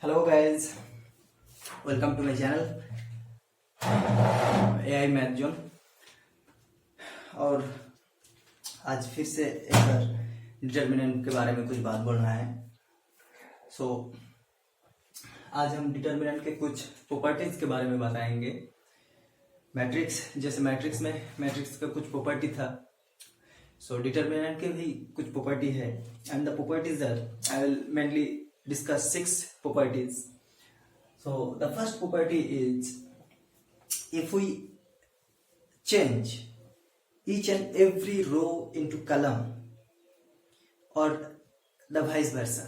Hello guys, welcome to my channel AI math zone. और आज फिर से एक बार डिटर्मिनेंट के बारे में कुछ बात बोलना है। आज हम डिटर्मिनेंट के कुछ प्रॉपर्टीज के बारे में बताएंगे। मैट्रिक्स का कुछ प्रॉपर्टी था, डिटर्मिनेंट के भी कुछ प्रॉपर्टी है। And the properties are, I will mainly discuss 6 properties. So the first property is, if we change each and every row into column, or the vice versa,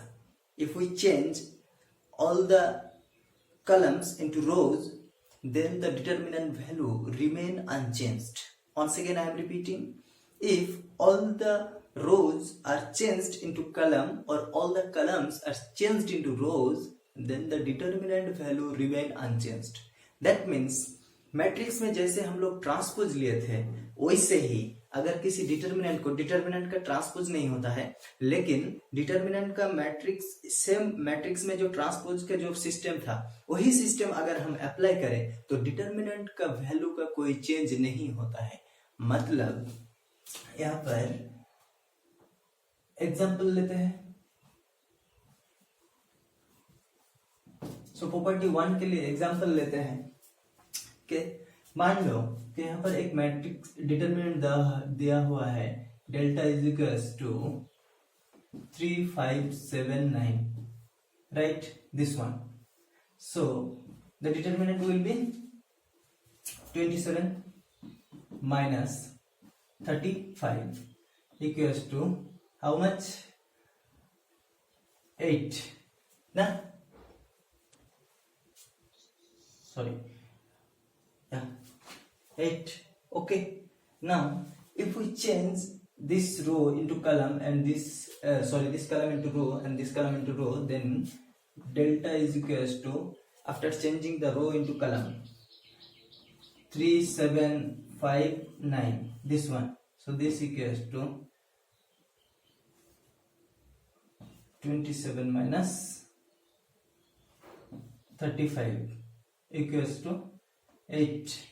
if we change all the columns into rows, then the determinant value remain unchanged. Once again I am repeating, if all the rows are changed into column or all the columns are changed into rows, then the determinant value remain unchanged. That means matrix में जैसे हम लोग transpose लिए थे, वैसे ही अगर किसी determinant का ट्रांसपोज नहीं होता है, लेकिन डिटर्मिनेंट का मैट्रिक्स में जो ट्रांसपोज का जो सिस्टम था, वही सिस्टम अगर हम अप्लाई करें तो डिटर्मिनेंट का वैल्यू का कोई चेंज नहीं होता है। मतलब यहाँ पर एग्जाम्पल लेते हैं। प्रॉपर्टी 1 के लिए एग्जाम्पल लेते हैं कि मान लो कि यहाँ पर एक मैट्रिक्स डिटर्मिनेंट दिया हुआ है, delta is equals to 3 5 7 9, right, this one. So the determinant will be 27 minus 35 equals to how much? 8. Nah, sorry, yeah, 8. Okay, now if we change this row into column and this column into row and this column into row, then delta is equals to, after changing the row into column, 3 7 5 9, this one. So this equals to 27 minus 35 equals to 8.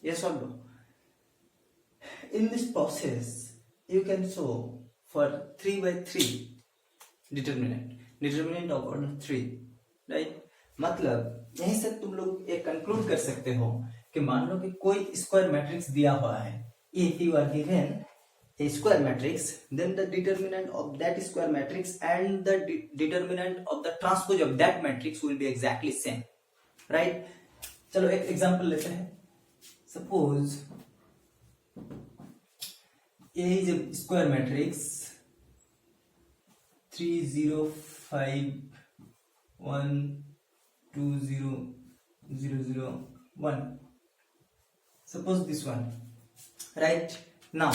Yes or no? In this process you can solve for 3 by 3 determinant of order 3, right? मतलब यहीं से तुम लोग ये conclude कर सकते हो कि मान लो कि कोई स्क्वायर मैट्रिक्स दिया हुआ है। If you are given a square matrix, then the determinant of that square matrix and the determinant of the transpose of that matrix will be exactly same, right? चलो एक एग्जांपल लेते हैं। Suppose A is a square matrix 3 0 5 1 2 0 0 0 1. Suppose this one, right? Now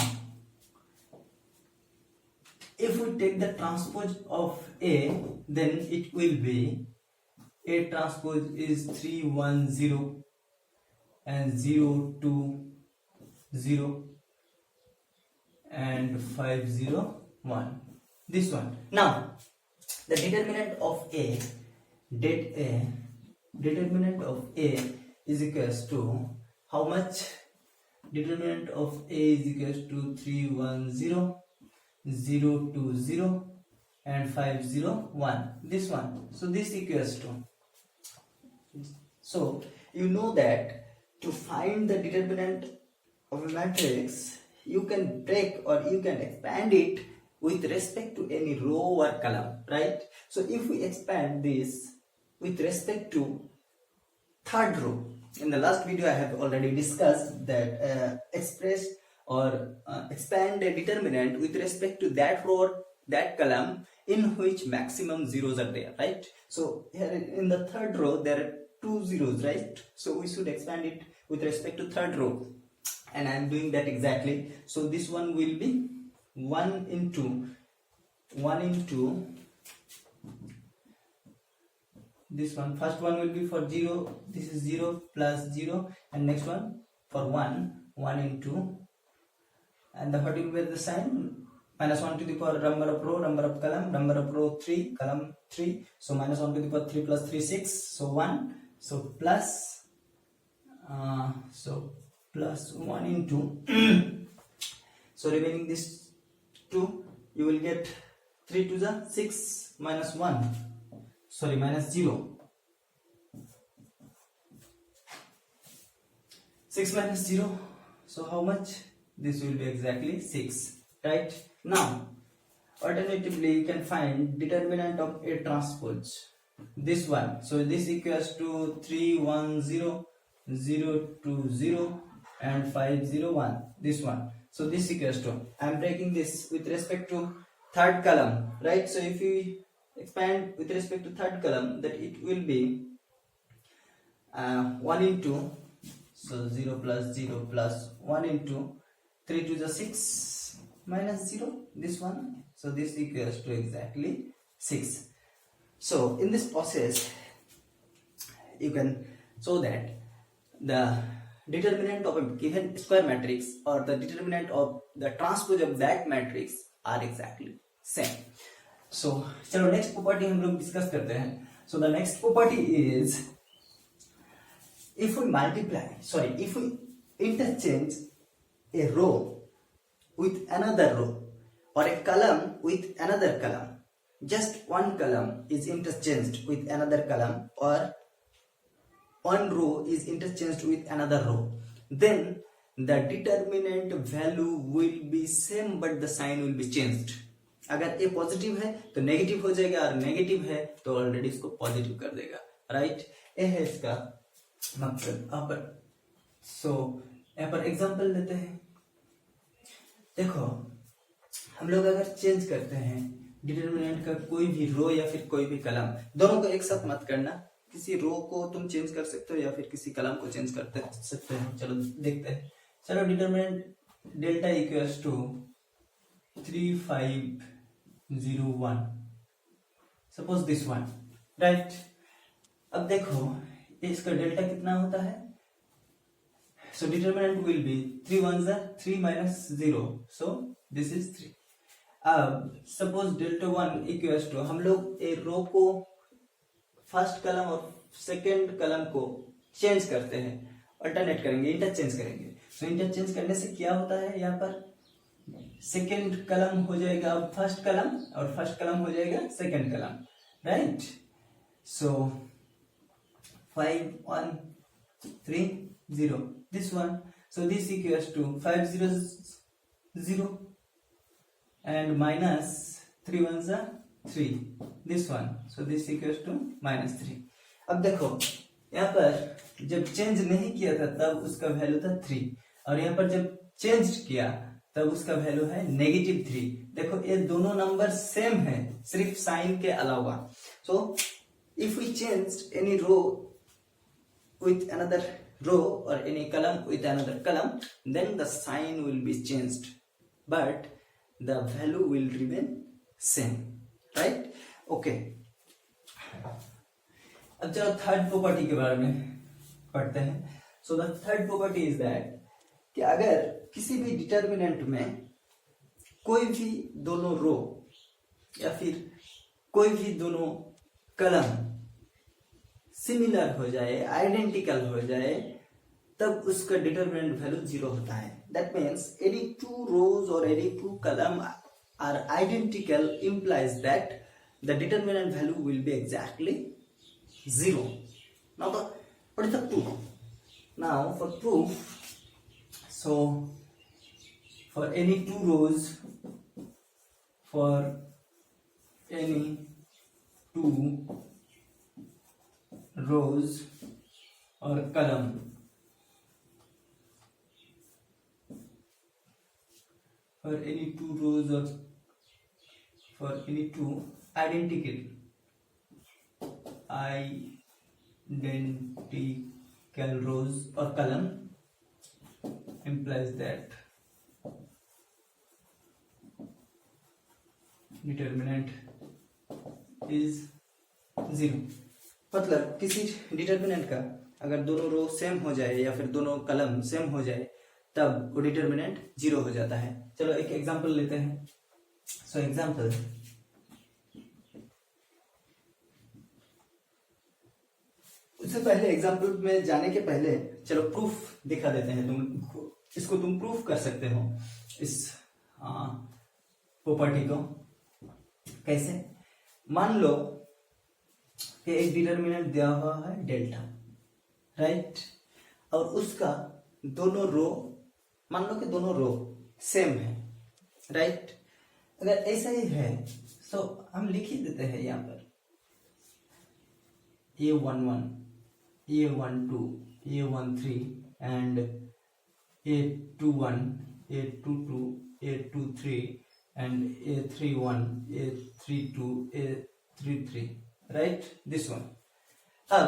if we take the transpose of A, then it will be A transpose is 3 1 0 and 0 2 0 and 5 0 1, this one. Now the determinant of A is equals to how much? Determinant of A is equals to 3 1 0 0 2 0 and 5 0 1, this one. So this equals to, so you know that to find the determinant of a matrix, you can break or you can expand it with respect to any row or column, right? So if we expand this with respect to third row, in the last video I have already discussed that express or expand a determinant with respect to that row or that column in which maximum zeros are there, right? So here in the third row there are 2 zeros, right? So we should expand it with respect to third row, and I am doing that exactly. So this one will be 1 into this one. First one will be for 0, this is 0 plus 0, and next one for 1 into, and the what will be the sign? -1 to the power number of row, number of column, number of row 3, column 3. So -1 to the power 3 plus 3 6. So 1. So plus 1 into so remaining this 2, you will get 3 to the 6 minus 1, sorry, minus 0. 6 minus 0, so how much? This will be exactly 6, right? Now alternatively you can find determinant of A transpose, this one. So this equals to 3 1 0 0 2 0 and 5 0 1, this one. So this equals to, I am breaking this with respect to third column, right? So if we expand with respect to third column, that it will be 1 into, so 0 plus 0 plus 1 into 3 to the 6 minus 0, this one. So this equals to exactly 6. So in this process you can show that the determinant of a given square matrix or the determinant of the transpose of that matrix are exactly same. So चलो next property हम लोग discuss करते हैं. So the next property is, if we interchange a row with another row or a column with another column, just one column is interchanged with another column or one row is interchanged with another row, then the determinant value will be same but the sign will be changed. अगर ए positive है तो negative हो जाएगा और negative है तो already इसको positive कर देगा, राइट? ये है इसका मकसद. सो यहाँ पर एग्जांपल लेते हैं. देखो हम लोग अगर चेंज करते हैं डिटरमिनेंट का कोई भी रो या फिर कोई भी कलम, दोनों को एक साथ मत करना. किसी रो को तुम चेंज कर सकते हो या फिर किसी कलम को चेंज कर सकते हो. चलो देखते हैं. चलो determinant delta equals to 3501, suppose this one, right? अब देखो इसका डेल्टा कितना होता है. So determinant will be 3 1 3 minus 0, so this is 3. अब सपोज डेल्टा 1 इक्वल्स टू, हम लोग ए रो को फर्स्ट कलम और सेकेंड कलम को चेंज करते हैं, अल्टरनेट करेंगे, इंटरचेंज करेंगे. सो इंटरचेंज करने से क्या होता है, यहाँ पर सेकेंड कलम हो जाएगा फर्स्ट कलम और फर्स्ट कलम हो जाएगा सेकेंड कलम, right? So 5 1 3 0, this one. So this equals to 5 0 0 and minus 3 1 3, this one. So this equals to -3. अब देखो यहाँ पर जब चेंज नहीं किया था तब उसका वैल्यू था 3 और यहाँ पर जब चेंज किया तब उसका वैल्यू है -3. देखो ये दोनों नंबर सेम है सिर्फ साइन के अलावा. So if we change any row with another row or any column with another column, then the sign will be changed but the value will remain same, right? Okay. अब चलो third property के बारे में पढ़ते हैं. So the third property is that कि अगर किसी भी डिटरमिनेंट में कोई भी दोनों रो या फिर कोई भी दोनों कलम सिमिलर हो जाए, आइडेंटिकल हो जाए, तब उसका डिटरमिनेंट वैल्यू 0 होता है. That means any two rows और any two column are identical implies that the determinant value will be exactly 0. Now what is the proof? Now for proof, so for any two rows, for any two rows or column, for any two rows or for any two identical rows or column implies that determinant is 0. मतलब किसी determinant का अगर दोनों रो same हो जाए या फिर दोनों कलम सेम हो जाए तब वो डिटरमिनेंट 0 हो जाता है. चलो एक एग्जांपल लेते हैं. सो एग्जाम्पल, उससे पहले एग्जाम्पल में जाने के पहले चलो प्रूफ दिखा देते हैं। इसको तुम प्रूफ कर सकते हो इस प्रॉपर्टी को। कैसे? मान लो कि एक डिटर्मिनेंट दिया हुआ है डेल्टा, राइट, और उसका दोनों रो, मान लो कि दोनों रो सेम है, राइट। अगर ऐसा ही है तो हम लिख ही देते हैं यहाँ पर A11, A12, A13 and A21, A22, A23 and A31, A32, A33, right, this one. अब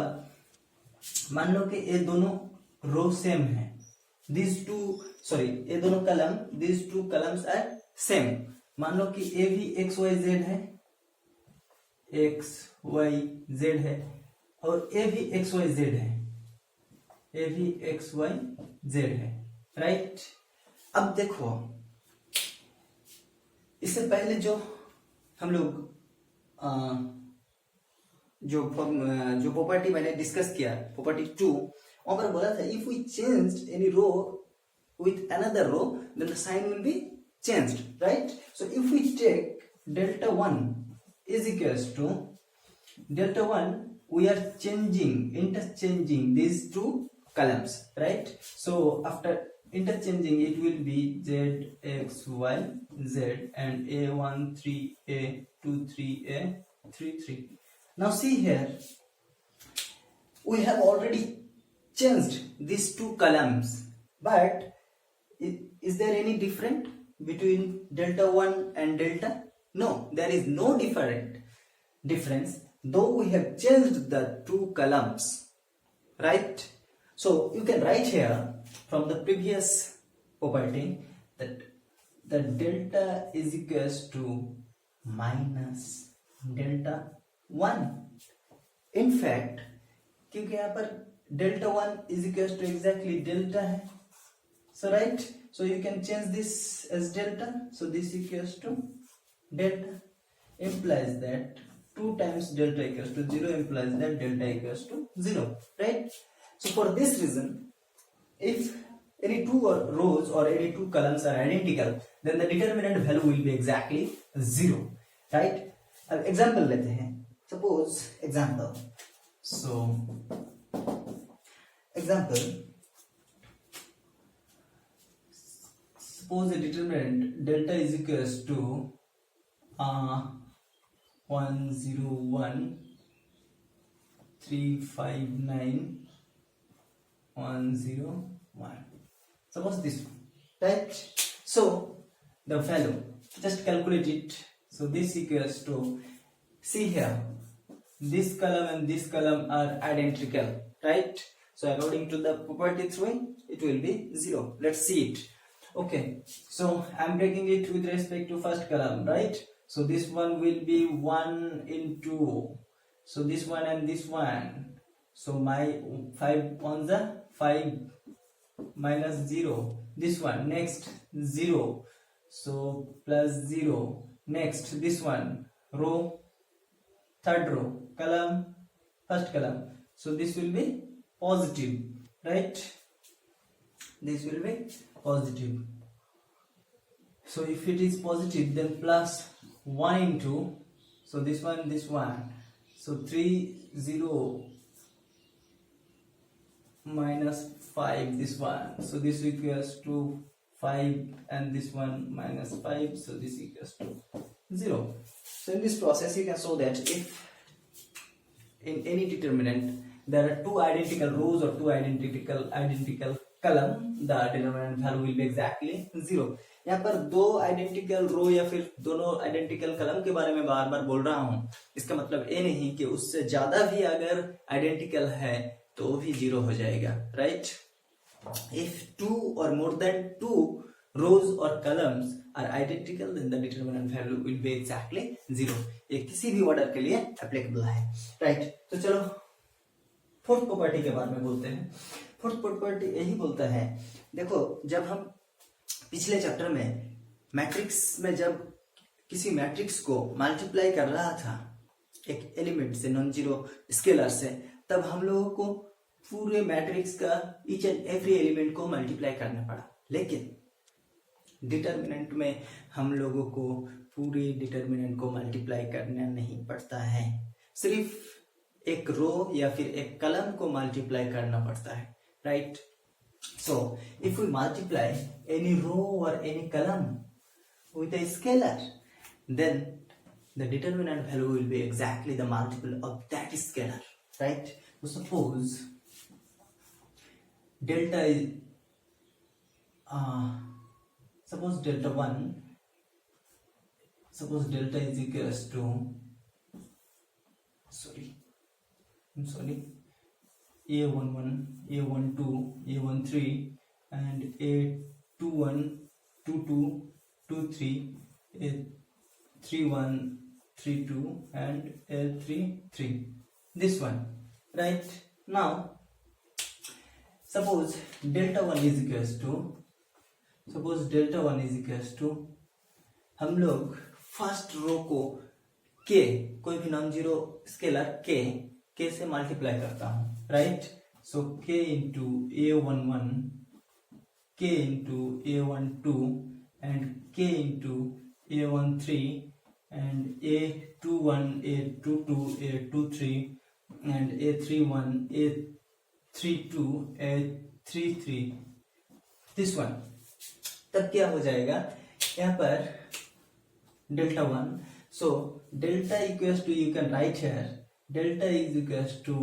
मान लो कि ये दोनों रो सेम है, ये दोनों कलम, these two columns are same। मान लो कि ए भी एक्स वाई जेड है, एक्स वाई जेड है, और ए भी एक्स वाई जेड है, ए भी एक्स वाई जेड है, राइट। अब देखो, इससे पहले जो हम लोग जो प्रॉपर्टी मैंने डिस्कस किया, प्रॉपर्टी 2, वहां पर बोला था if we change any row with another row then the sign will be changed, right? So if we take delta 1 is equals to delta 1, we are interchanging these two columns, right? So after interchanging, it will be z x y z and a13 a23 a33. Now see here, we have already changed these two columns, but is there any different between delta 1 and delta? No, there is no difference, though we have changed the two columns, right? So you can write here from the previous property that the delta is equals to minus delta 1। in fact, क्योंकि यहाँ पर delta 1 is equals to exactly delta है, so right, so you can change this as delta, so this equals to delta, implies that 2 times delta equals to 0, implies that delta equals to 0, right? So for this reason, if any two rows or any two columns are identical, then the determinant value will be exactly 0, right? अब example लेते हैं, suppose example, so example, suppose a determinant delta is equals to 101 359 101, suppose this one, right? So the value, just calculate it. So this equals to, see here, this column and this column are identical, right? So according to the property 3, it will be 0. Let's see it. Okay, so I'm breaking it with respect to first column, right? So this one will be 1 into, so this one and this one, so my 5 on the 5 minus 0, this one, next 0, so plus 0, next this one, row, third row, column, first column, so this will be positive, right? This will be positive. So if it is positive, then plus 1 into, so this one, so 3 0 minus 5, this one, so this equals to 5, and this one minus 5, so this equals to 0. So in this process you can show that if in any determinant there are two identical rows or two identical column, the determinant value will be exactly 0. यहाँ पर दो identical रो या फिर दोनों identical कलम के बारे में बार बार बोल रहा हूं, इसका मतलब ये नहीं कि उससे ज्यादा भी अगर आइडेंटिकल है तो भी 0 हो जाएगा, राइट? इफ 2 और more than 2 rows or columns are identical, then the determinant value will be exactly 0. ये किसी भी ऑर्डर के लिए एप्लीकेबल है, राइट? तो चलो फोर्थ प्रॉपर्टी के बारे में बोलते हैं। फोर्थ प्रॉपर्टी यही बोलता है, देखो जब हम पिछले चैप्टर में मैट्रिक्स में जब किसी मैट्रिक्स को मल्टीप्लाई कर रहा था एक एलिमेंट से, नॉन जीरो स्केलर से, तब हम लोगों को पूरे मैट्रिक्स का ईच एंड एवरी एलिमेंट को मल्टीप्लाई करना पड़ा। लेकिन डिटर्मिनेंट में हम लोगों को पूरे डिटर्मिनेंट को मल्टीप्लाई करना नहीं पड़ता है, सिर्फ एक रो या फिर एक कलम को मल्टीप्लाई करना पड़ता है, right? So if we multiply any row और एनी कलम with a scalar, then the determinant value will be exactly the multiple of that scalar, right? So suppose delta is suppose delta is equals to a11, a12, a13 and a21, 22, 23, a31, 32 and a33. This one, right? Now suppose delta 1 is equals to हम लोग first row को k, कोई भी non zero scalar k से multiply करता हूं, right? So k into a11, k into a12 and k into a13 and a21, a22, a23 and a31, a32, a33, this one. तब क्या हो जाएगा यहाँ पर delta 1, so delta equals to, you can write here, delta is equals to,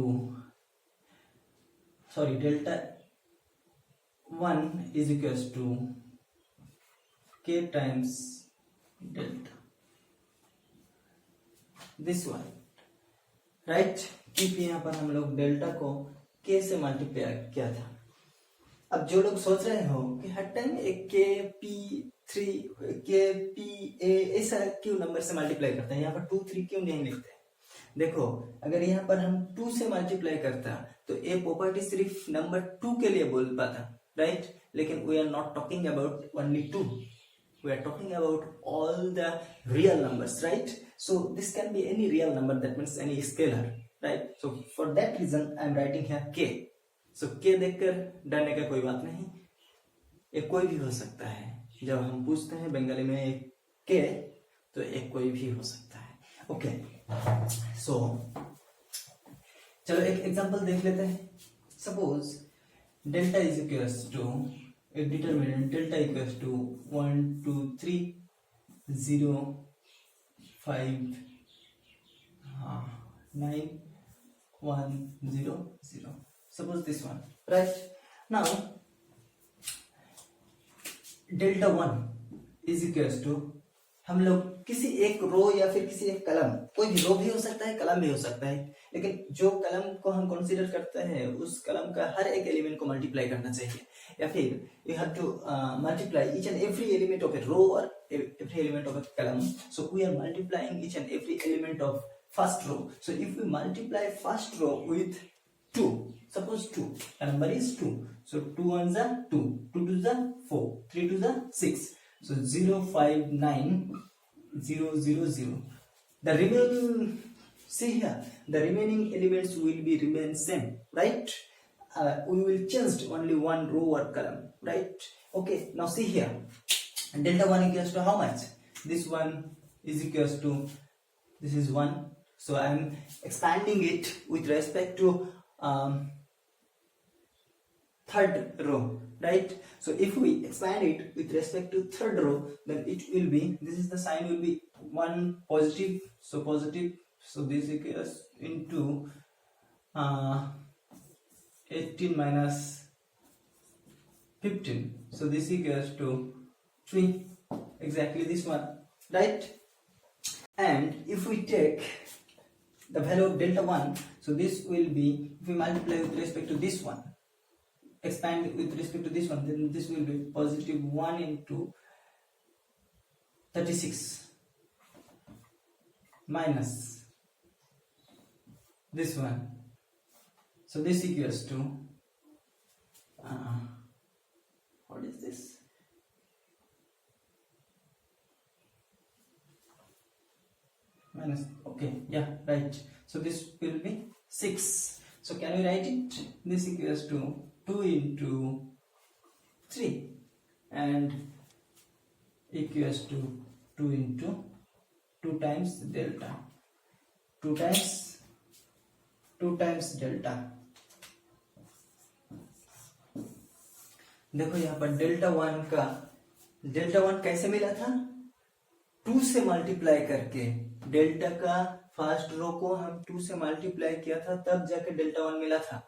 delta 1 is equals to k times delta, this one, right? क्योंकि यहाँ पर हम लोग डेल्टा को k से मल्टीप्लाई किया था। अब जो लोग सोच रहे हो कि हर टाइम एक k p a ऐसा क्यों नंबर से मल्टीप्लाई करते हैं, यहाँ पर 2 3 क्यों नहीं लिखते? देखो, अगर यहाँ पर हम 2 से मल्टीप्लाई करता तो ये प्रॉपर्टी सिर्फ नंबर 2 के लिए बोल पाता, राइट? लेकिन we are not talking about only 2, we are talking about all the real numbers, right? So this can be any real number, that means any scalar, right? So for that reason I am writing here k. So k देखकर डरने का कोई बात नहीं, ये कोई भी हो सकता है। जब हम पूछते हैं बंगाली में k, तो ये कोई भी हो सकता है। ओके, सो चलो एक एग्जांपल देख लेते हैं। Suppose delta is equals to एक determinant delta equals to 1 2 3 0 5 9 1 0 0. Suppose this one, right? Now delta 1 is equals to, हम लोग किसी एक रो या फिर किसी एक कलम, कोई भी रो भी हो सकता है, कलम भी हो सकता है, लेकिन जो कलम को हम कंसीडर करते हैं उस कलम का हर एक एलिमेंट को मल्टीप्लाई करना चाहिए, या फिर you have to multiply each and every element of a row और every element of a column. So we are multiplying each and every element of first row. So if we multiply first row with 2, suppose 2, the number is 2, so 2 ones are 2, 2 twos are 4, 3 twos are 6, so 0 5 9 0 0 0. The remaining, see here, the remaining elements will be remain same, right? We will change only one row or column, right? Okay, now see here, delta 1 equals to how much? This one is equals to, this is 1, so I am expanding it with respect to third row, right? So if we expand it with respect to third row, then it will be, this is the sign will be 1 positive, so positive, so this equals into 18 minus 15, so this equals to 3, exactly this one, right? And if we take the value of delta 1, so this will be, if we multiply with respect to this one, expand with respect to this one, then this will be positive 1 into 36 minus this one, so this equals to what is this? Okay, yeah, right. So this will be 6. So can we write it? This equals to 2 into 3 and equals to 2 into 2 times delta, 2 times delta. देखो यहाँ पर delta 1 कैसे मिला था? 2 से multiply करके, delta का first row को हम 2 से मल्टीप्लाई किया था, तब जाके डेल्टा 1 मिला था।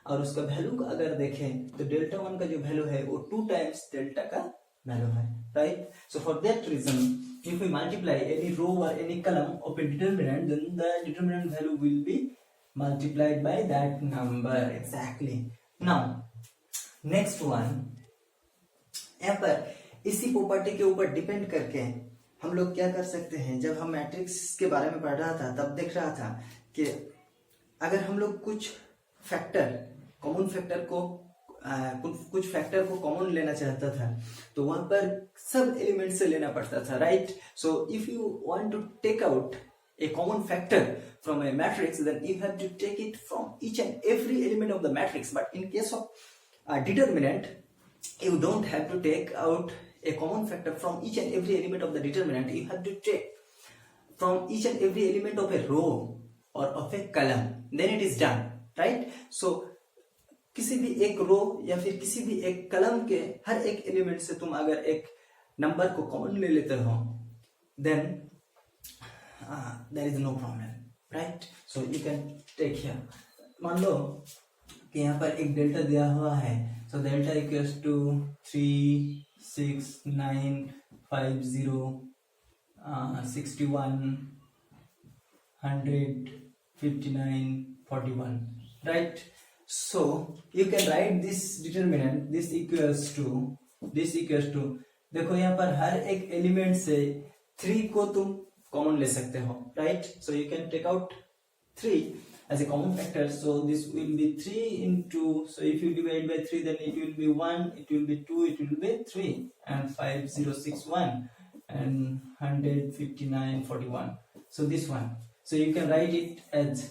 और उसका वैल्यू अगर देखें तो डेल्टा 1 का जो वैल्यू है वो 2 टाइम्स डेल्टा का वैल्यू है, right? So for that reason if we multiply any row or any column of a determinant, then the determinant value will be multiplied by that number exactly. Now next one, यहाँ पर इसी property के ऊपर depend करके हम लोग क्या कर सकते हैं, जब हम मैट्रिक्स के बारे में पढ़ रहा था तब देख रहा था कि अगर हम लोग कुछ फैक्टर को कॉमन लेना चाहता था तो वहां पर सब एलिमेंट से लेना पड़ता था, right? So if you want to take out a common factor from a matrix, then you have to take it from each and every element of the matrix. But in case of determinant, you don't have to take out a common factor from each and every element of the determinant. You have to take from each and every element of a row or of a column. Then it is done, right? So किसी भी एक रो या फिर किसी भी एक कलम के हर एक एलिमेंट से तुम अगर एक नंबर को कॉमन ले लेते हो, then there is no problem, right? So you can take here. मान लो कि यहाँ पर एक डेल्टा दिया हुआ है, so delta equals to 3, 6, 9, 5, 0, 61, 100, 59, 41, right? So you can write this determinant, this equals to देखो यहाँ पर हर एक एलिमेंट से 3 को तुम कॉमन ले सकते हो, right? So you can take out 3 as a common factor. So this will be 3 into, so if you divide by 3 then it will be 1, it will be 2, it will be 3 and 5, 0, 6, 1 and 100, 59, 41. So this one, so you can write it as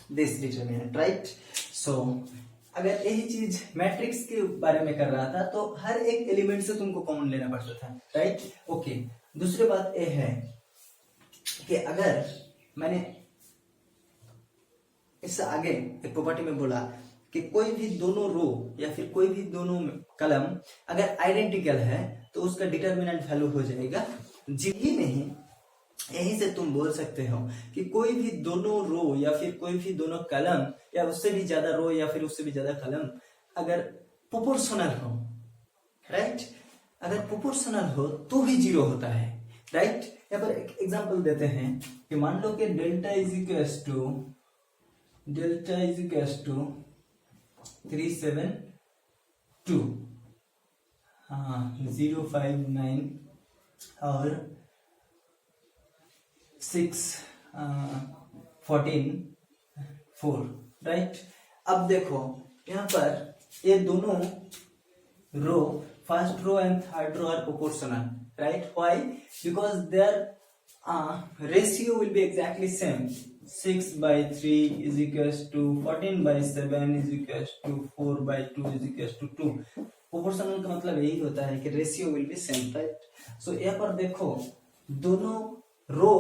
this determinant, right? So अगर यही चीज matrix के बारे में कर रहा था तो हर एक एलिमेंट से तुमको कॉमन लेना पड़ता था, राइट? ओके, दूसरी बात यह है कि अगर मैंने इससे आगे एक प्रॉपर्टी में बोला कि कोई भी दोनों रो या फिर कोई भी दोनों कलम अगर आइडेंटिकल है तो उसका डिटरमिनेंट वैल्यू हो जाएगा जी ही नहीं। यहीं से तुम बोल सकते हो कि कोई भी दोनों रो या फिर कोई भी दोनों कलम या उससे भी ज्यादा रो या फिर उससे भी ज्यादा कलम अगर प्रोपोर्शनल हो, राइट? अगर प्रोपोर्शनल हो तो भी 0 होता है, राइट? यहाँ पर एक एग्जांपल देते हैं कि मान लो कि डेल्टा इज इक्वल्स टू 372 059 और 6 14 4, राइट? अब देखो यहाँ पर ये दोनों row, first row and third row are proportional, right? Why? Because their ratio will be exactly same. 6 by 3 is equals to 14 by 7 is equals to 4 by 2 is equals to 2. Proportional का मतलब यही होता है कि ratio will be same, right? So यहाँ पर देखो दोनों रो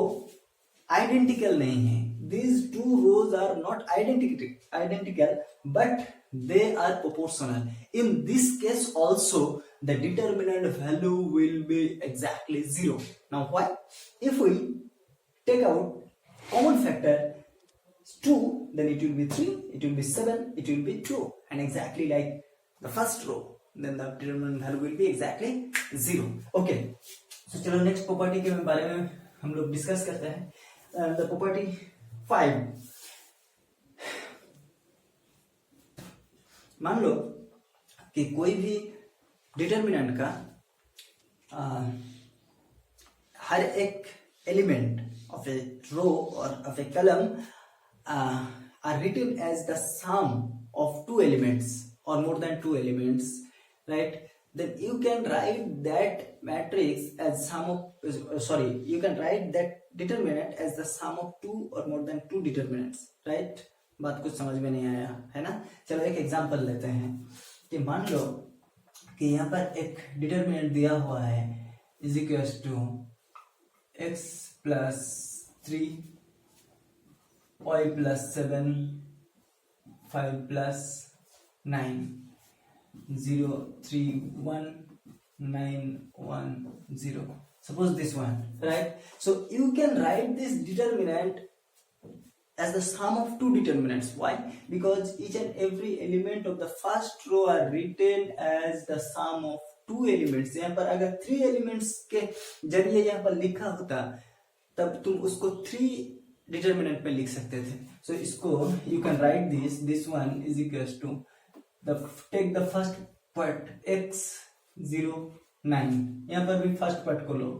identical नहीं है. These two rows are not identical, but they are proportional. In this case also, the determinant value will be exactly 0. Now why? If we take out common factor 2, then it will be 3, it will be 7, it will be 2, and exactly like the first row, then the determinant value will be exactly 0. Okay, so चलो next property के बारे में हम लोग discuss करते हैं. The property 5. मान लो कि कोई भी डिटरमिनेंट का हर एक एलिमेंट ऑफ ए रो और ऑफ ए कलम are written as the sum of two elements or more than two elements, right? then you can write that matrix as sum of you can write that determinant as the sum of two or more than two determinants, right? बात कुछ समझ में नहीं आया है ना? चलो एक एग्जांपल लेते हैं कि मान लो कि यहाँ पर एक डिटरमिनेंट दिया हुआ है is equals to x plus 3 y plus 7 5 plus 9 0 3 1 9 1 0. Suppose this one, right? So you can write this determinant as the sum of two determinants. Why? Because each and every element of the first row are written as the sum of two elements. यहाँ पर अगर 3 elements के जरिए यहाँ पर लिखा होता तब तुम उसको 3 determinant में लिख सकते थे. So इसको you can write this one is equals to take the first part x 0 9. यहाँ पर भी first part को लो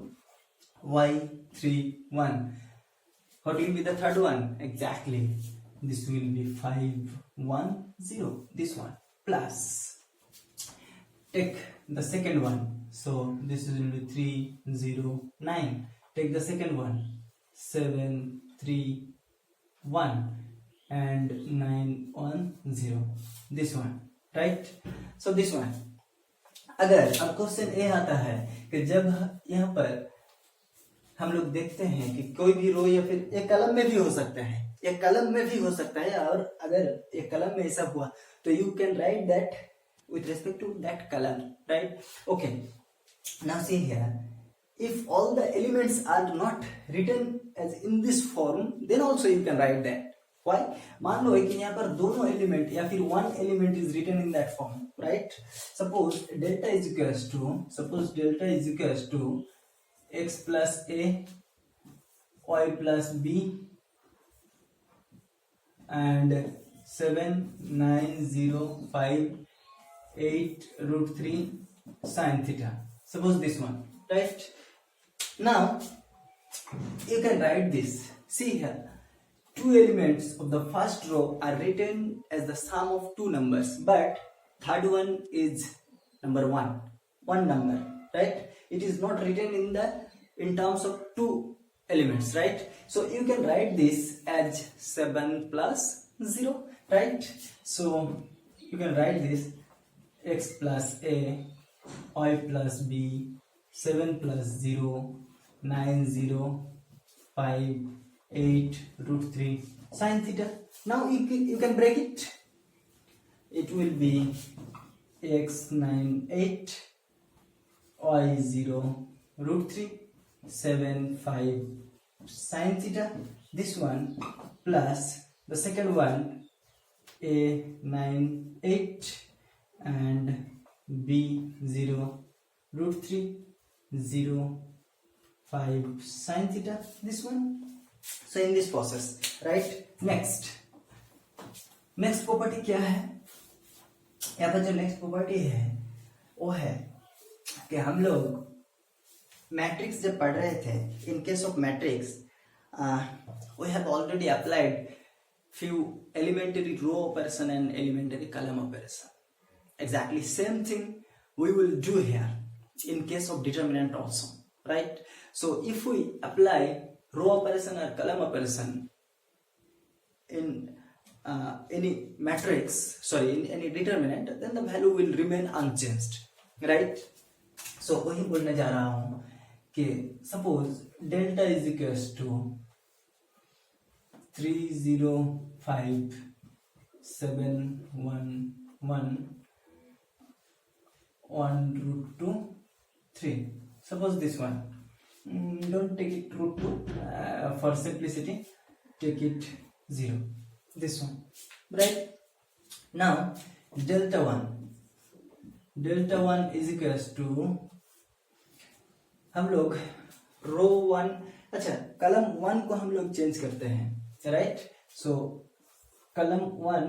y 3 1. What will be the third one? Exactly. This will be 5 1 0. This one plus. Take the second one. So this will be 3 0 9. Take the second one. 7 3 1 and 9 1 0. This one, right? So this one. अगर अब question ये आता है कि जब यहाँ पर हम लोग देखते हैं कि कोई भी रो या फिर एक कलम में भी हो सकता है, एक कलम में भी हो सकता है, और अगर एक कलम में ऐसा हुआ तो you can write that with respect to that column, right? Okay, now see here, if all the elements are not written as in this form, then also you can write that. Why? मान लो कि यहाँ पर दोनों element या फिर one element is written in that form, right? Suppose delta is equals to x plus a y plus b and 7 9 0 5 8 root 3 sin theta. Suppose this one, right? Now you can write this. See here, two elements of the first row are written as the sum of two numbers, but third one is number one number, right? It is not written in terms of two elements, right? So you can write this as 7 plus 0, right? So you can write this x plus a y plus b 7 plus 0 9 0 5 8 root 3 sin theta. Now you can break it. It will be x 9 8 y 0 root 3 7 5 sin theta. This one plus the second one a 9 8 and b 0 root 3 0 5 sin theta. This one. So in this process, right? Next property क्या है? यहाँ पर जो next property है वो है कि हम लोग मैट्रिक्स जब पढ़ रहे थे, in case of matrix we have already applied few elementary row operation and elementary column operation. Exactly same thing we will do here in case of determinant also, right? So if we apply row operation or column operation in any matrix, in any determinant, then the value will remain unchanged, right? So वही बोलने जा रहा हूँ कि suppose delta is equals to 3 0 5 7 1 1 1 root 2 3. Suppose this one, don't take it root 2 for simplicity, take it 0. This one, right? Now delta 1 is equals to, हम लोग रो 1, अच्छा कलम 1 को हम लोग चेंज करते हैं, राइट? सो कलम 1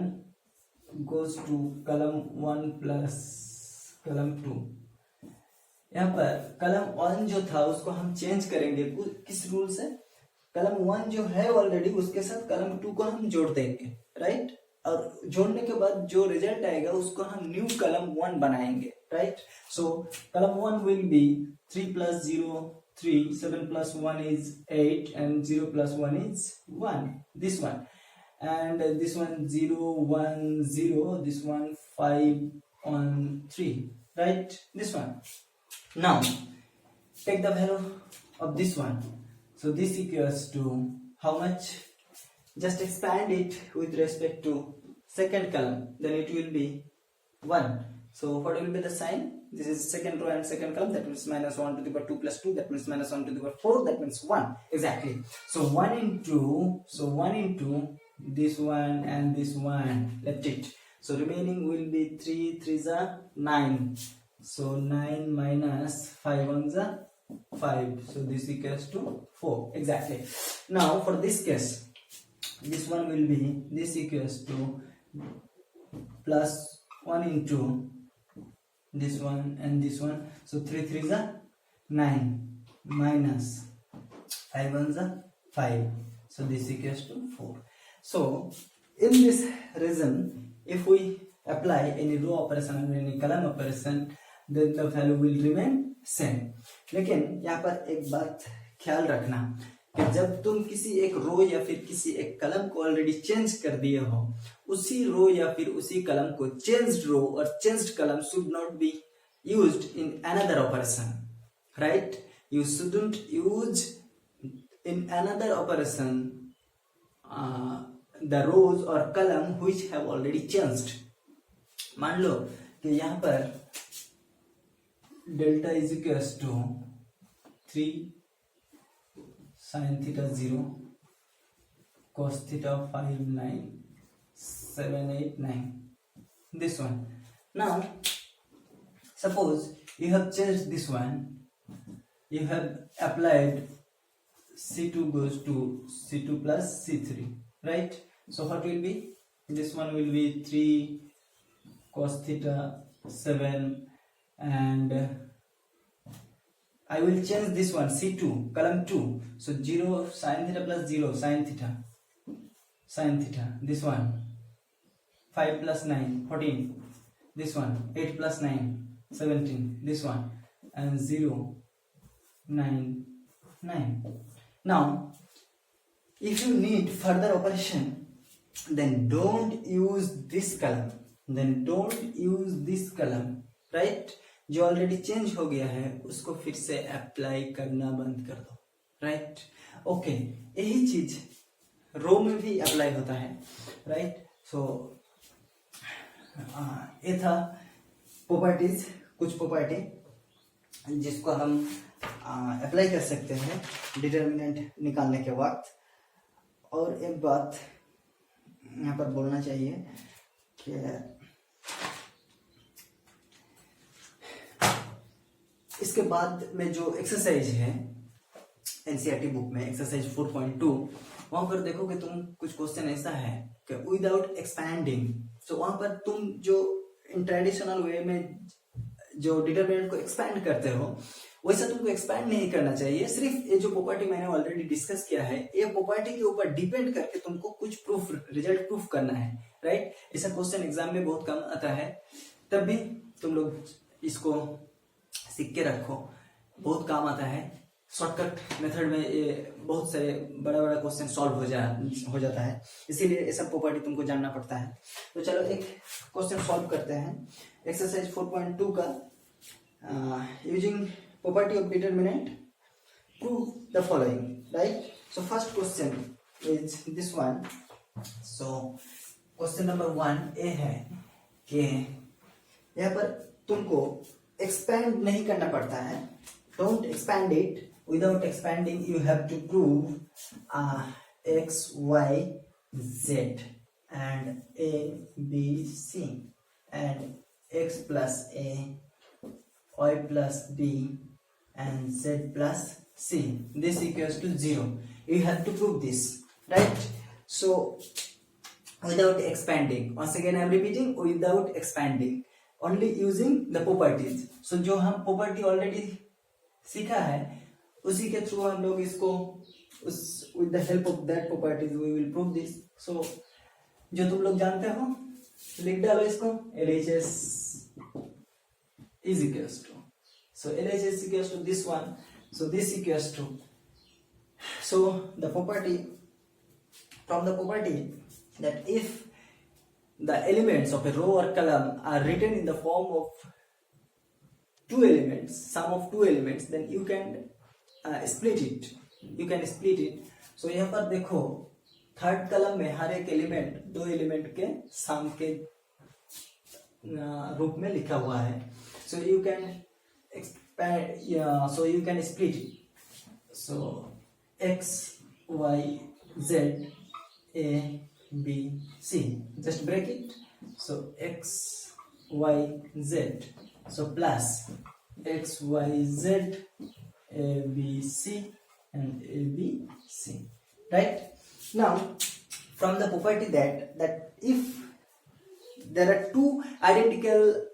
goes to कलम 1 प्लस कलम 2. यहाँ पर कलम 1 जो था उसको हम चेंज करेंगे किस रूल से? कलम 1 जो है ऑलरेडी उसके साथ कलम 2 को हम जोड़ देंगे, राइट? और जोड़ने के बाद जो रिजल्ट आएगा उसको हम न्यू कलम 1 बनाएंगे, right? So column 1 will be 3 plus 0 3, 7 plus 1 is 8, and 0 plus 1 is 1, this one, and this one 0 1 0, this one 5 1 3, right? This one. Now take the value of this one, so this equals to how much? Just expand it with respect to second column, then it will be 1. So what will be the sign? This is second row and second column, that means minus 1 to the power 2 plus 2, that means minus 1 to the power 4, that means 1, exactly. So 1 into this one and this one, left it. So remaining will be 3 3s are 9, so 9 minus 5 1s are 5, so this equals to 4, exactly. Now for this case, this one will be, this equals to plus 1 into this one and this one, so 3 3s are 9 minus 5 1s are 5, so this equals to 4. So in this reason, if we apply any row operation or any column operation, then the value will remain same. लेकिन यहाँ पर एक बात ख्याल रखना कि जब तुम किसी एक रो या फिर किसी एक कलम को ऑलरेडी चेंज कर दिए हो, उसी रो या फिर उसी कलम को चेंज्ड रो और changed column should not be used in another operation, right? You shouldn't use in another operation the rows और column which have already changed. मान लो कि यहाँ पर delta is equals to 3 sin theta 0 cos theta 5 9 7 8 9, this one. Now suppose you have changed this one, you have applied c2 goes to c2 plus c3, right? So what will be? This one will be 3 cos theta 7, and I will change this one c2 column 2, so 0 sin theta plus 0 sin theta, this one 5 plus 9 14, this one 8 plus 9 17, this one, and 0 9 9. Now if you need further operation, then don't use this column, right? जो already change हो गया है उसको फिर से apply करना बंद कर दो, राइट? ओके, यही चीज रो में भी अप्लाई होता है, राइट? सो ये था प्रॉपर्टीज, कुछ प्रॉपर्टी जिसको हम अप्लाई कर सकते हैं डिटर्मिनेंट निकालने के वक्त. और एक बात यहाँ पर बोलना चाहिए कि इसके बाद में जो एक्सरसाइज है एनसीईआरटी बुक में, एक्सरसाइज 4.2, वहां पर देखोगे तुम कुछ क्वेश्चन ऐसा है कि विदाउट एक्सपैंडिंग. सो वहां पर तुम जो इन ट्रेडिशनल वे में जो डिटरमिनेंट को एक्सपैंड करते हो, वैसा तुमको एक्सपैंड नहीं करना चाहिए. सिर्फ ये जो प्रॉपर्टी मैंने ऑलरेडी डिस्कस किया है, ये प्रॉपर्टी के ऊपर डिपेंड करके तुमको कुछ प्रूफ, रिजल्ट प्रूफ करना है, राइट? ऐसा क्वेश्चन एग्जाम में बहुत कम आता है, तब भी तुम लोग इसको सीख के रखो, बहुत काम आता है. शॉर्टकट मेथड में ये बहुत सारे बड़ा क्वेश्चन सॉल्व हो जाता है, इसीलिए ये सब प्रॉपर्टी तुमको जानना पड़ता है. तो चलो एक क्वेश्चन सॉल्व करते हैं. एक्सरसाइज 4.2 का using property of determinant prove the following, right? So first question is this one. So question number 1 ये है कि यहाँ पर तुमको एक्सपैंड नहीं करना पड़ता है. Don't expand it. Without expanding you have to prove x y z and a b c and x plus a y plus b and z plus c. This equals to 0. You have to prove this, right? So without expanding, once again I am repeating, without expanding, only using the properties. So जो हम property already सीखा है, उसी के through हम लोग इसको with the help of that properties we will prove this. So जो तुम लोग जानते हो लिख डालो इसको. LHS is equals to, so LH is equals to this one, so this equals to, so the property, from the property that if the elements of a row or column are written in the form of two elements, sum of two elements, then you can split it, you can split it. so यहाँ पर देखो third कलम में हर एक element दो element के सम के रूप में लिखा हुआ है. सो you can expand, so you can split it. So x y z a b c, just break it. so x y z, so plus x y z a b c and a b c, right? Now from the property that if there are two identical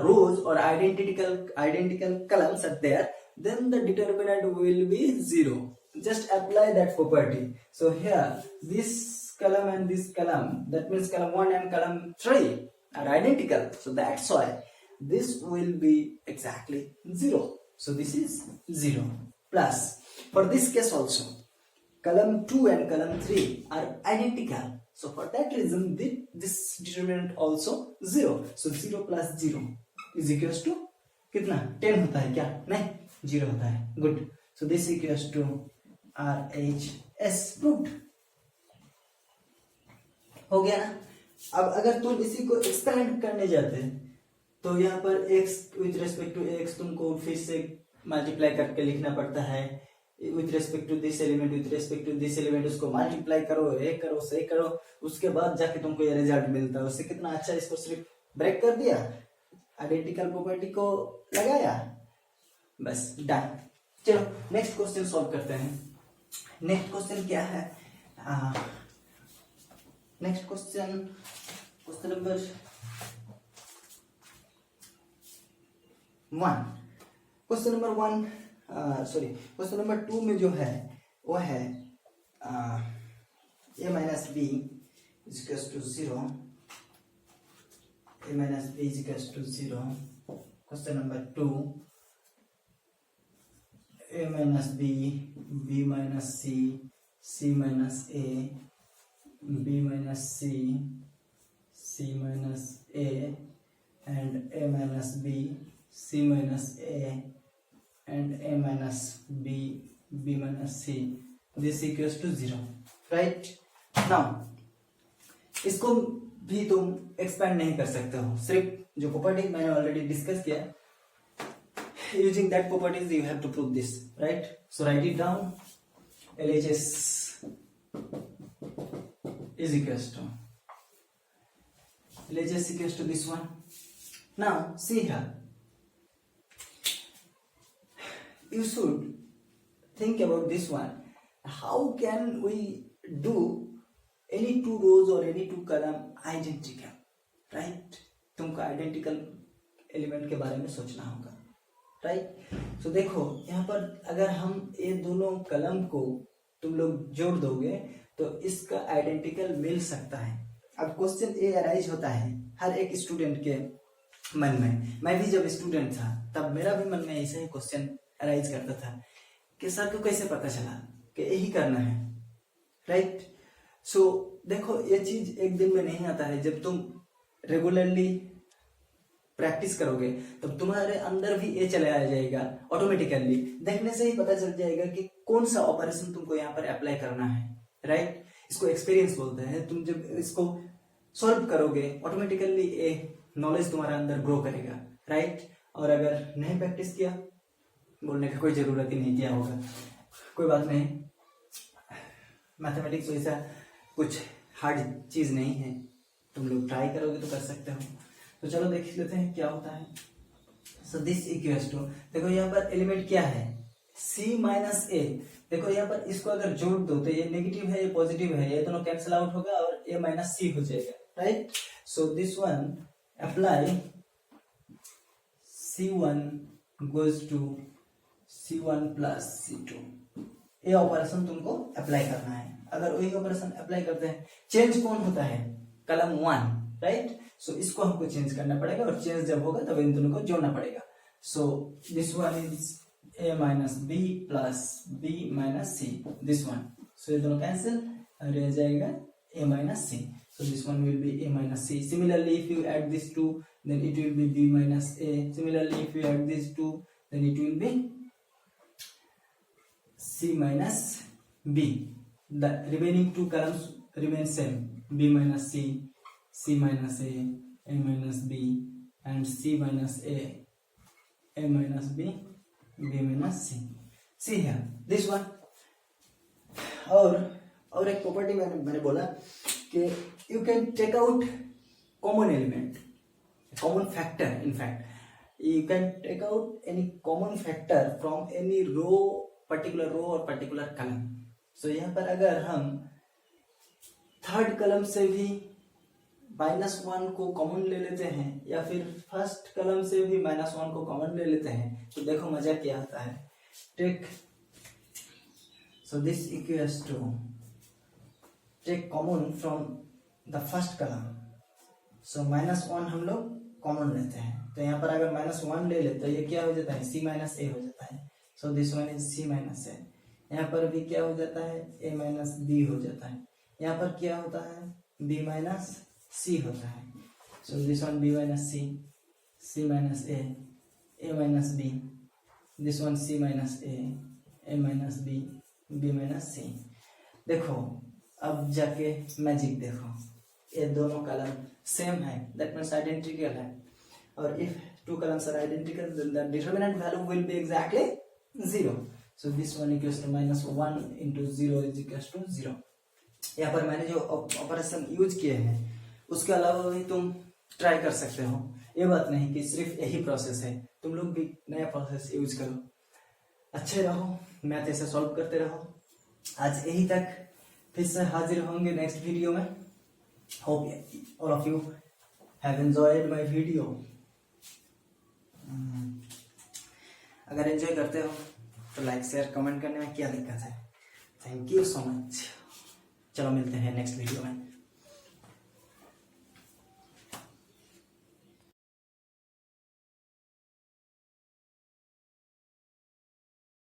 rows or identical columns are there, then the determinant will be 0. Just apply that property. So here this column and this column, that means column 1 and column 3 are identical, so that's why this will be exactly 0. So this is 0. Plus for this case also column 2 and column 3 are identical, so for that reason this determinant also 0. so 0 plus 0 is equals to कितना 10 होता है क्या? नहीं, 0 होता है. Good. so this equals to RHS proved. हो गया ना? अब अगर तुम इसी को एक्सपेंड करने जाते तो यहाँ पर x with respect to x तुमको फिर से मल्टीप्लाई करके लिखना पड़ता है. With respect to this element, with respect to this element, उसको मल्टीप्लाई करो, ये करो, से करो, उसके बाद जाके तुमको ये रिजल्ट मिलता है. उससे कितना अच्छा, इसको सिर्फ ब्रेक कर दिया, आइडेंटिकल प्रॉपर्टी को लगाया, बस डन. चलो नेक्स्ट क्वेश्चन सॉल्व करते हैं. नेक्स्ट क्वेश्चन क्या है? Next question, question number 1. Question number 1, sorry question number 2 में जो है वो है a minus b is equals to 0. a minus b is equals to 0. Question number 2, a minus b, b minus c, c minus a, b minus c, c minus a, and a minus b, c minus a, and a minus b, b minus c. This equals to 0, right? Now इसको भी तुम expand नहीं कर सकते हो, सिर्फ जो property मैंने ऑलरेडी डिस्कस किया, using that properties you have to prove this, right? So write it down. LHS is equals to, LHS equals to this one. Now see here, you should think about this one. How can we do any two rows or any two column identical, right? तुमको identical element के बारे में सोचना होगा, right? सो देखो यहाँ पर अगर हम ये दोनों कलम को तुम लोग जोड़ दोगे तो इसका आइडेंटिकल मिल सकता है. अब क्वेश्चन ए अराइज होता है हर एक स्टूडेंट के मन में. मैं भी जब स्टूडेंट था तब मेरा भी मन में ऐसा ही क्वेश्चन अराइज करता था कि सर को कैसे पता चला कि यही करना है, राइट? सो देखो ये चीज एक दिन में नहीं आता है. जब तुम रेगुलरली प्रैक्टिस करोगे तब तुम्हारे अंदर भी ये चला आ जाएगा ऑटोमेटिकली. देखने से ही पता चल जाएगा कि कौन सा ऑपरेशन तुमको यहाँ पर अप्लाई करना है, राइट? इसको एक्सपीरियंस बोलते हैं. तुम जब इसको सॉल्व करोगे ऑटोमेटिकली ये नॉलेज तुम्हारा अंदर ग्रो करेगा, राइट? और अगर नहीं प्रैक्टिस किया, बोलने की कोई जरूरत ही नहीं किया होगा, कोई बात नहीं. मैथमेटिक्स वैसा कुछ हार्ड चीज नहीं है, तुम लोग ट्राई करोगे तो कर सकते हो. तो चलो देख लेते हैं क्या होता है. सो दिस इक्वल्स टू, देखो यहाँ पर एलिमेंट क्या है, c माइनस ए. देखो यहाँ पर इसको अगर जोड़ दो तो ये नेगेटिव है, ये पॉजिटिव है, ये दोनों कैंसिल आउट होगा और a माइनस सी हो जाएगा, right? So this one apply c1 goes to c1 plus c2. ये ऑपरेशन तुमको अप्लाई करना है. अगर वही ऑपरेशन अप्लाई करते हैं, चेंज कौन होता है? कलम 1, राइट? सो इसको हमको चेंज करना पड़ेगा और चेंज जब होगा तब इन दोनों को जोड़ना पड़ेगा. So this one is a minus b plus b minus c, this one. So ये दोनों कैंसिल और रह जाएगा a minus c. So this one will be a minus c. Similarly, if you add these two, then it will be b minus a. Similarly, if you add these two, then it will be c minus b. The remaining two columns remain same: b minus c, c minus a minus b, and c minus a minus b minus c. See here, this one. और एक property मैंने बोला कि you can take out common element, common factor. In fact you can take out any common factor from any row, particular row और particular कलम. सो यहाँ पर अगर हम थर्ड कलम से भी -1 को कॉमन ले लेते हैं या फिर फर्स्ट कलम से भी -1 को कॉमन ले लेते हैं, तो देखो मजा क्या आता है. Take, so this equals to take common from the first column. So -1 हम लोग कॉमन लेते हैं, तो यहाँ पर अगर -1 ले लेते तो ये क्या हो जाता है, c माइनस ए हो जाता है. So this one is c minus A. यहाँ पर भी क्या हो जाता है, a माइनस बी हो जाता है. यहाँ पर क्या होता है, b माइनस c होता है. So this one b minus c, c minus a minus b. This one c minus a minus b minus c. देखो अब जाके मैजिक देखो, ये दोनों कलम सेम है, दैट मीन्स आइडेंटिकल है. और if two columns are identical, then the determinant value will be exactly 0. So this one equals to -1 into 0 is equals to 0. यहाँ पर मैंने जो ऑपरेशन यूज किए हैं उसके अलावा भी तुम ट्राई कर सकते हो. ये बात नहीं कि सिर्फ यही प्रोसेस है, तुम लोग भी नया प्रोसेस यूज करो. अच्छे रहो, मैथ ऐसे सॉल्व करते रहो. आज यही तक, फिर से हाजिर होंगे नेक्स्ट वीडियो में. Hope all of you have enjoyed my video. अगर एंजॉय करते हो तो लाइक शेयर कमेंट करने में क्या दिक्कत है. Thank you so much. चलो मिलते हैं नेक्स्ट वीडियो में.